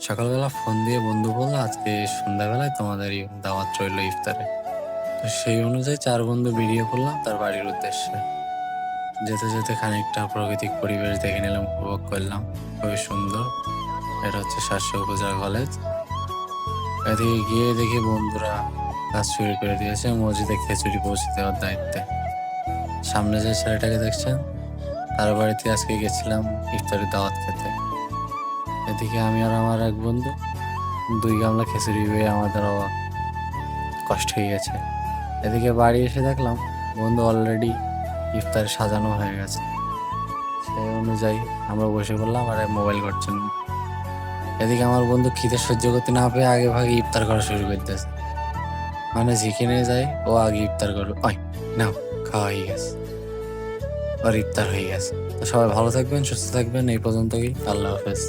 সকালবেলা ফোন দিয়ে বন্ধু বলল, আজকে সন্ধ্যাবেলায় তোমাদের দাওয়াত রইল ইফতারে। তো সেই অনুযায়ী ৪ বন্ধু বেরিয়ে পড়লাম তার বাড়ির উদ্দেশ্যে। যেতে যেতে খানিকটা প্রাকৃতিক পরিবেশ দেখে নিলাম, উপভোগ করলাম। খুবই সুন্দর। এটা হচ্ছে শাসা উপজেলা কলেজ। এদিকে গিয়ে দেখি বন্ধুরা কাজ শুরু করে দিয়েছে মসজিদে খিচুড়ি পৌঁছে দেওয়ার দায়িত্বে। সামনে যে ছেলেটাকে দেখছেন, তার বাড়িতে আজকে গেছিলাম ইফতারের দাওয়াত খেতে। এদিকে আমি আর আমার এক বন্ধু ২ গামলা খিচুড়ি পেয়ে আমাদের কষ্ট হয়ে গেছে। এদিকে বাড়ি এসে দেখলাম বন্ধু অলরেডি ইফতার সাজানো হয়ে গেছে। সেই অনুযায়ী আমরা বসে পড়লাম আর মোবাইল ঘাঁটছেন। এদিকে আমার বন্ধু খিদে সহ্য করতে না পেয়ে আগে ভাগে ইফতার করা শুরু করতেছে। মানে যেখানে যায় ও আগে ইফতার করবে। ওই নাও, খাওয়া হয়ে গেছে, আর ইফতার হয়ে গেছে। তো সবাই ভালো থাকবেন, সুস্থ থাকবেন। এই পর্যন্তই। আল্লাহ হাফেজ।